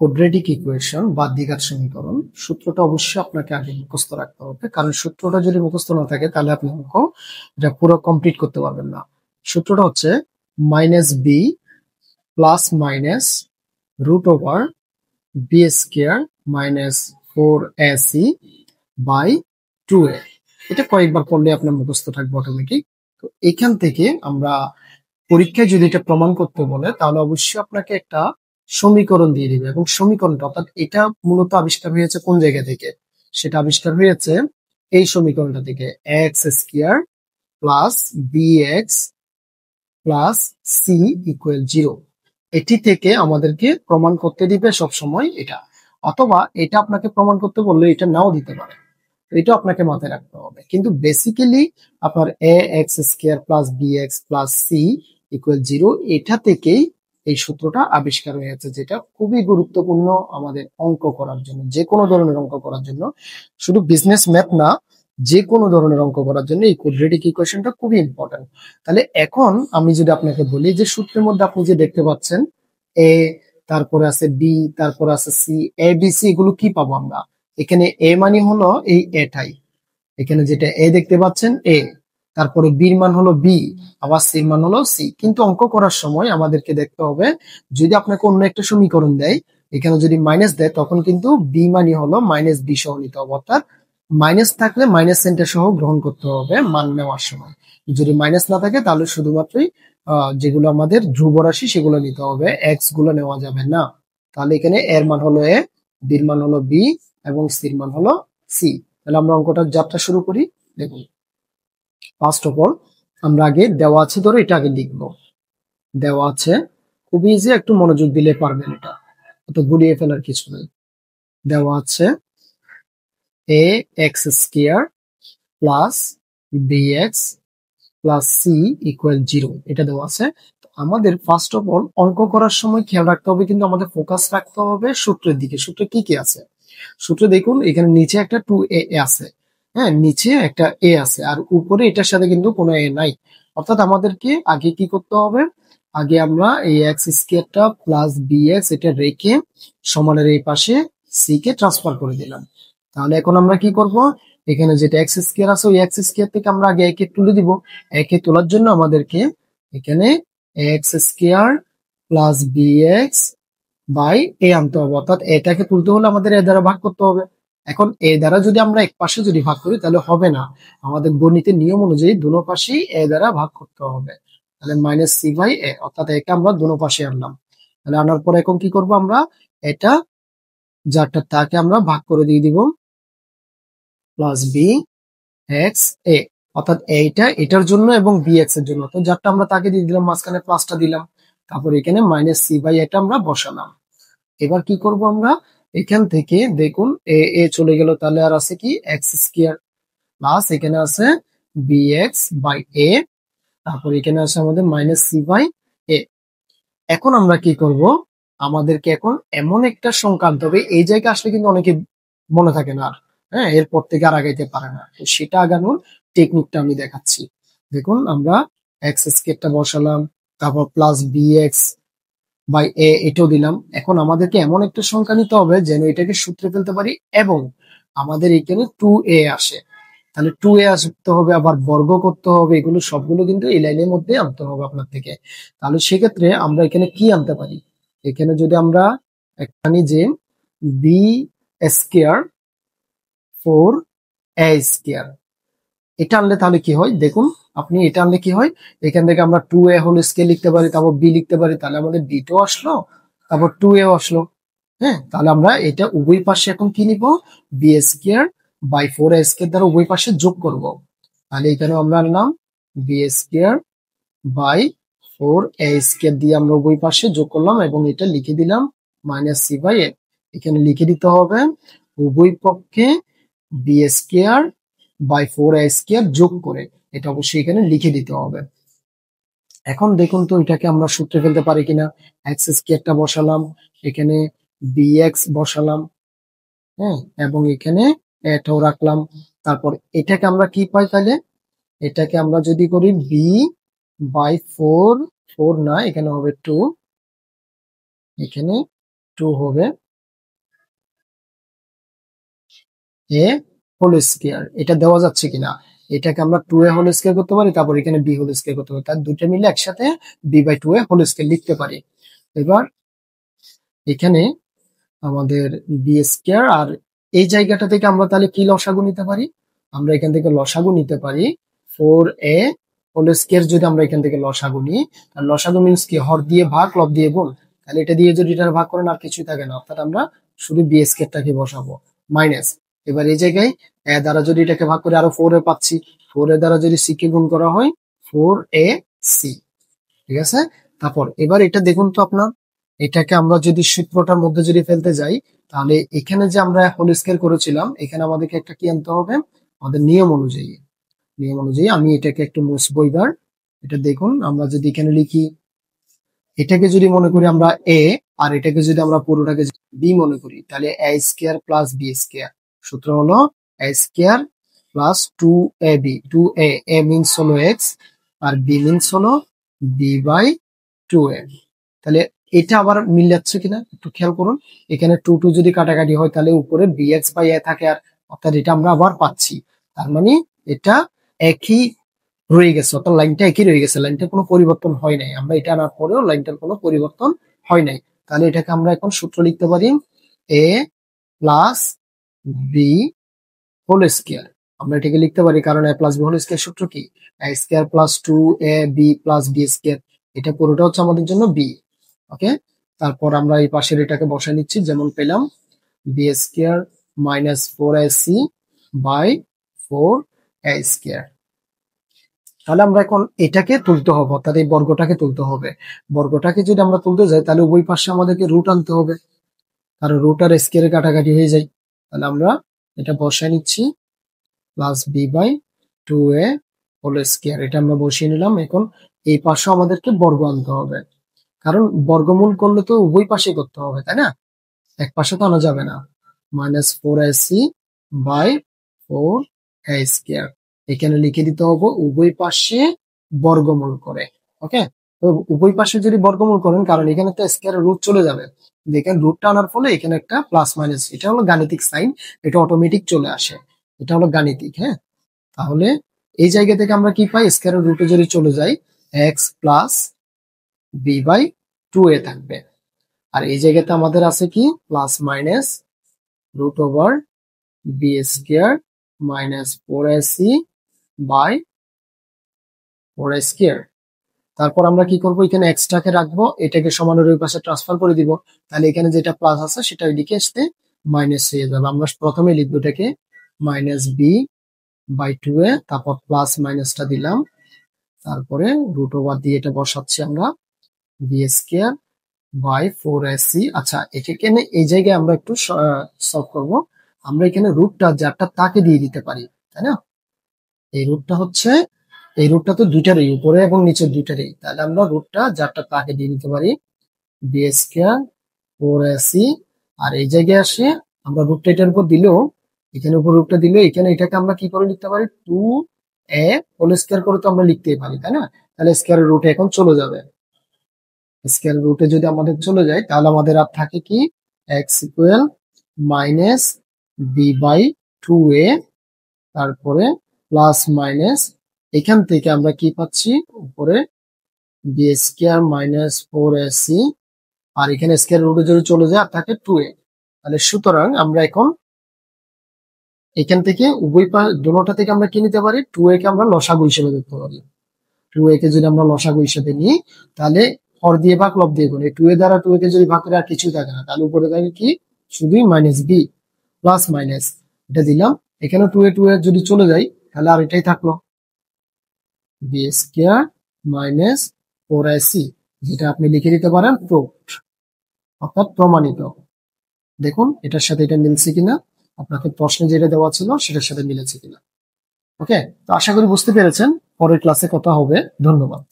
কোড্রেটিক equation বা দ্বিঘাত সমীকরণ সূত্রটা অবশ্যই আপনাকে আগে মুখস্থ রাখতে হবে, কারণ সূত্রটা যদি মুখস্থ না থাকে তাহলে আপনি অঙ্ক এটা পুরো কমপ্লিট করতে পারবেন না। সূত্রটা হচ্ছে -b plus minus root over B square minus 4ac by 2a। এটা কয়েকবার পড়লে আপনার মুখস্থ থাকবে অটোমেটিক। তো এখান থেকে আমরা পরীক্ষায় যদি এটা প্রমাণ করতে বলে তাহলে অবশ্যই আপনাকে একটা সমীকরণ দিয়ে দিবে, এবং সমীকরণটা অর্থাৎ এটা মূলত আবিষ্কার হয়েছে কোন জায়গা থেকে, সেটা আবিষ্কার হয়েছে এই সমীকরণটা থেকে, X square plus B X plus C equal 0। এটি থেকে আমাদেরকে প্রমাণ করতে দিবে সব সময় এটা, অথবা এটা আপনাকে প্রমাণ করতে বললে এটা নাও দিতে পারে। এটা আপনাকে মাথায় রাখতে হবে, কিন্তু বেসিক্যালি আপনার A X square plus B X plus C equal 0 এটা থেকেই এই সূত্রটা আবিষ্কার হয়েছে, যেটা খুবই গুরুত্বপূর্ণ আমাদের অঙ্ক করার জন্য, যে কোনো ধরনের অঙ্ক করার জন্য, শুধু বিজনেস ম্যাথ না, যে কোনো ধরনের অঙ্ক করার জন্য এই কোড্রেটিক ইকুয়েশনটা খুবই ইম্পর্টেন্ট। তাহলে এখন আমি যদি আপনাকে বলি যে সূত্রের মধ্যে আপনি যে দেখতে পাচ্ছেন এ, তারপরে আছে বি, তারপরে আছে সি, এ বি সি, এগুলো কি পাবো আমরা? এখানে এ মানে হলো এই এটাই, এখানে যেটা এ দেখতে পাচ্ছেন এ, তারপরে বির মান হলো বি, আবার সির মান হলো সি। কিন্তু অঙ্ক করার সময় আমাদেরকে দেখতে হবে, যদি আপনাকে অন্য একটা সমীকরণ দেয়, এখানে যদি মাইনাস দেয়, তখন কিন্তু বি মানে হলো মাইনাস বি সহ নিতে হবে, অর্থাৎ মাইনাস থাকলে মাইনাস সেন্টার সহ গ্রহণ করতে হবে মান নেওয়ার সময়। যদি মাইনাস না থাকে তাহলে শুধুমাত্রই যেগুলো আমাদের ধ্রুব রাশি সেগুলো নিতে হবে, এক্স গুলো নেওয়া যাবে না। তাহলে এখানে এর মান হলো এ, বির মান হলো বি এবং সির মান হলো সি। তাহলে আমরা অঙ্কটার যাত্রা শুরু করি। দেখুন, ফার্স্ট অফ অল আমরা আগে দেওয়া আছে, ধরো এটা আগে লিখবো। দেওয়া আছে, খুবই ইজি, একটু মনোযোগ দিলে পারবেন, এটা অত গুলিয়ে ফেলার কিছু নেই। দেওয়া আছে A X square plus B X plus C equal 0, এটা দেওয়া আছে। আমাদের ফার্স্ট অফ অল অঙ্ক করার সময় খেয়াল রাখতে হবে, কিন্তু আমাদের ফোকাস রাখতে হবে সূত্রের দিকে। সূত্রে কি কি আছে? সূত্রে দেখুন, এখানে নিচে একটা 2a আছে, হ্যাঁ, নিচে একটা এ আছে, আর উপরে এটার সাথে কিন্তু কোনো এ নাই। অর্থাৎ আমাদেরকে আগে কি করতে হবে, আগে আমরা এই এক্স স্কয়ারটা প্লাস বি এক্স এটা রেখে সমানের এই পাশে সি কে ট্রান্সফার করে দিলাম। তাহলে এখন আমরা কি করব, এখানে যেটা এক্স স্কয়ার আছে ওই এক্স স্কয়ার থেকে আমরা আগে একে তুলে দিব। একে তোলার জন্য আমাদেরকে এখানে X square plus B X by A আনতে হবে, অর্থাৎ এটাকে তুলতে হলে আমাদের এ দ্বারা ভাগ করতে হবে। এখন এ দ্বারা যদি আমরা এক পাশে যদি ভাগ করি তাহলে হবে না, আমাদের গণিতের নিয়ম অনুযায়ী দুনো পাশেই এ দ্বারা ভাগ করতে হবে। তাহলে মাইনাস সি বাই এ, অর্থাৎ একে আমরা দুনো পাশে আনলাম। তাহলে আনার পর এখন কি করব, আমরা এটা যারটা তাকে আমরা ভাগ করে দিয়ে দিব, প্লাস বি এক্স এ, অর্থাৎ এইটা এটার জন্য এবং বি এক্স এর জন্য, তো যারটা আমরা তাকে দিয়ে দিলাম, মাঝখানে প্লাসটা দিলাম, তারপর এখানে মাইনাস সি বাই এটা আমরা বসালাম। এবার কি করব আমরা, এখান থেকে দেখুন এ এ চলে গেল, তাহলে আর আছে কি এক্স স্কয়ার প্লাস এখানে আছে বি এক্স বাই এ, তারপর এখানে আছে আমাদের মাইনাস সি বাই এ। এখন আমরা কি করব, আমাদেরকে এখন এমন একটা সংখ্যা আনতে হবে, এই জায়গায় আসলে কিন্তু অনেকে মনে থাকে না আর, হ্যাঁ, এরপর থেকে আর আগাইতে পারে না, তো সেটা আগানোর টেকনিকটা আমি দেখাচ্ছি। দেখুন, আমরা এক্স স্কয়ারটা বসালাম, তারপর প্লাস বি এক্স বাই এ এটাও দিলাম। এখন আমাদেরকে এমন একটা সংখ্যা নিতে হবে যেন এটাকে সূত্রে ফেলতে পারি এবং আমাদের এখানে 2a আসে। তাহলে 2a আসতে হবে, আবার বর্গ করতে হবে, এগুলো সবগুলো কিন্তু এই লাইনের মধ্যে আনতে হবে আপনার থেকে। তাহলে সেক্ষেত্রে আমরা এখানে কি আনতে পারি, এখানে যদি আমরা একখানি যে বি স্কয়ার 4a স্কয়ার এটা আনলে তাহলে কি হয় দেখুন, আপনি এটা আনলে কি হয়, এখান থেকে আমরা 2a হোল স্কয়ার লিখতে পারি, তারপর বি লিখতে পারি, তাহলে আমাদের বিটাও আসলো, তারপর 2a আসলো। হ্যাঁ, তাহলে আমরা এটা উভয় পাশে এখন কি নিব, B square by 4a square দ্বারা উভয় পাশে যোগ করব। তাহলে এখানে আমরা আনলাম B square by 4a square দিয়ে আমরা উভয় পাশে যোগ করলাম এবং এটা লিখে দিলাম মাইনাস সি বাই এ। এখানে লিখে দিতে হবে উভয় পক্ষে B square by 4a square যোগ করে, এটা অবশ্যই এখানে লিখে দিতে হবে। এখন দেখুন তো এটাকে আমরা সূত্রে ফেলতে পারি কিনা। এক্স স্কয়ারটা বসালাম, এখানে বিএক্স বসালাম, হ্যাঁ, এবং এখানে এটাও রাখলাম। তারপর এটাকে আমরা কি পাই, তাহলে এটাকে আমরা যদি করি বি বাই 4, 4 না, এখানে হবে 2, এখানে 2 হবে, এ হোল স্কয়ার, এটা দেওয়া যাচ্ছে কিনা, এটাকে আমরা 2a হোল স্কয়ার করতে পারি, তারপর এখানে b হোল স্কয়ার করতে পারি, তার দুটো মিলে একসাথে b/2a হোল স্কয়ার লিখতে পারি। এবার এখানে আমাদের বি স্কয়ার, আর এই জায়গাটা থেকে আমরা তাহলে কি লসাগু নিতে পারি, আমরা এখান থেকে লসাগু নিতে পারি 4a হোল স্কয়ার। যদি আমরা এখান থেকে লসাগু নিই, আর লসাগু মিন্স কি, হর দিয়ে ভাগ লব দিয়ে গুণ, তাহলে এটা দিয়ে যদি এটা ভাগ করেন আর কিছুই থাকে না, অর্থাৎ আমরা শুধু বি স্কয়ারটাকে বসাবো মাইনাস। এবার এই জায়গায় এ দ্বারা যদি এটাকে ভাগ করে আরো 4a পাচ্ছি, 4a দ্বারা যদি সি কে গুণ করা হয় 4ac, ঠিক আছে। তারপর এবার এটা দেখুন তো আপনার, এটাকে আমরা যদি সূত্রটার মধ্যে যদি ফেলতে যাই, তাহলে এখানে যে আমরা হোল স্কয়ার করেছিলাম, এখানে আমাদেরকে একটা কি আনতে হবে, আমাদের নিয়ম অনুযায়ী আমি এটাকে একটু মুছবো এবার। এটা দেখুন, আমরা যদি এখানে লিখি, এটাকে যদি মনে করি আমরা এ, আর এটাকে যদি আমরা পুরোটাকে বি মনে করি, তাহলে A square plus B square, সূত্র হলো A square plus 2ab, 2a, a means হলো এক্স আর বি মিন্স হলো b/2a। তাহলে এটা আবার মিল যাচ্ছে কিনা একটু খেয়াল করুন, এখানে 2 যদি কাটাকাটি হয় তাহলে উপরে bx/a থাকে, আর অর্থাৎ এটা আমরা আবার পাচ্ছি, তার মানে এটা একই রয়ে গেছে, অর্থাৎ লাইনটা একই রয়ে গেছে, লাইনটা কোনো পরিবর্তন হয় নাই, আমরা এটা আনার পরেও লাইনটার কোনো পরিবর্তন হয় নাই। তাহলে এটাকে আমরা এখন সূত্র লিখতে পারি a plus B whole square, আমরা এটাকে লিখতে পারি, কারণ a plus B whole square সূত্র কি, a square plus 2ab plus B square, এটা পুরোটা হচ্ছে আমাদের জন্য বি। ওকে, তারপর আমরা এই পাশের এটাকে বসায় নিচ্ছি, যেমন পেলাম B square minus 4ac by 4a square. তাহলে আমরা এখন এটাকে তুলতে হবে, অর্থাৎ এই বর্গটাকে তুলতে হবে। বর্গটাকে যদি আমরা তুলতে যাই, তাহলে উভয় পাশে আমাদেরকে রুট আনতে হবে, কারণ রুট আর স্কয়ারে কাটাকাটি হয়ে যায়। তাহলে আমরা এটা বসায় নিচ্ছি, প্লাস b/2a হোল স্কয়ার, এটা আমরা বসিয়ে নিলাম। এখন এই পাশে আমাদেরকে বর্গ আনতে হবে, কারণ বর্গমূল করলে তো উভয় পাশে করতে হবে, তাই না, এক পাশে তো আনা যাবে না। Minus 4ac by 4a square, এখানে লিখে দিতে হবে উভয় পাশে বর্গমূল করে। ওকে, তো উভয় পাশে যদি বর্গমূল করেন, কারণ এখানে তো স্কয়ার রুট চলে যাবে, দেখেন রুটটা আনার ফলে এখানে একটা প্লাস মাইনাস, এটা হলো গাণিতিক সাইন, এটা অটোমেটিক চলে আসে, এটা হলো গাণিতিক। হ্যাঁ, তাহলে এই জায়গা থেকে আমরা কি পাই, স্কয়ারের রুটে যদি চলে যাই এক্স প্লাস b/2a থাকবে, আর এই জায়গাতে আমাদের আছে কি plus minus root over B square minus 4ac by 4a square. তারপর আমরা কি করব, এখানে এক্সটাকে রাখবো, এটাকে সমানের ওই পাশে ট্রান্সফার করে দিব, তাহলে এখানে যেটা প্লাস আছে সেটা ওইদিকে আসতে মাইনাস হয়ে যাবে। আমরা প্রথমে লিখবো এটাকে মাইনাস b/2a, তারপর প্লাস মাইনাসটা দিলাম, তারপরে রুট ওভার দিয়ে এটা বসাচ্ছি আমরা বি স্কয়ার বাই 4ac। আচ্ছা, এখানে এই জায়গায় আমরা একটু সলভ করব, আমরা এখানে রুটটা যারটা তাকে দিয়ে দিতে পারি, তাই না, এই রুটটা তো দুইটারই, উপরে এবং নিচের দুইটারই, তাহলে আমরা রুটটা যারটা তাকে দিয়ে দিতে পারি বি স্কয়ার 4ac, আর এই জায়গায় আসে আমরা রুটটা এটার উপর দিলেও, এখানে উপর রুটটা দিলে এখানে এটাকে আমরা কি করে লিখতে পারি 2a হোল স্কয়ার করে তো আমরা লিখতেই পারি, তাই না। তাহলে স্কয়ারের রুটে এখন চলে যাবে, স্কয়ার রুটে যদি আমাদের চলে যায়, তাহলে আমাদের আর থাকে কি এক্স ইকুয়াল মাইনাস b/2a, তারপরে প্লাস মাইনাস, এখান থেকে আমরা কি পাচ্ছি উপরে বি স্কয়ার মাইনাস 4ac, আর এখানে স্কয়ার রুটে যদি চলে যায় আর থাকে 2a। তাহলে সুতরাং আমরা এখন এখান থেকে উভয় দুটোটা থেকে আমরা কি নিতে পারি, 2a কে আমরা লসাগু হিসেবে দেখতে পারি। 2a কে যদি আমরা লসাগু হিসেবে নিই, তাহলে হর দিয়ে ভাগ লব দিয়ে গুণ, এই 2a দ্বারা 2a কে যদি ভাগ করে আর কিছুই থাকে না, তাহলে উপরে থাকে কি শুধুই মাইনাস b প্লাস মাইনাস, এটা দিলাম। এখানে 2a যদি চলে যায়, তাহলে আর এটাই থাকলো বি স্কয়ার মাইনাস 4ac, যেটা আপনি লিখে দিতে পারেন প্রুফড, অর্থাৎ প্রমাণিত। দেখুন এটার সাথে এটা মিলছে কিনা, আপনাকে প্রশ্নে যেটা দেওয়া ছিল সেটার সাথে মিলেছে কিনা। ওকে, তো আশা করি বুঝতে পেরেছেন, পরের ক্লাসে কথা হবে, ধন্যবাদ।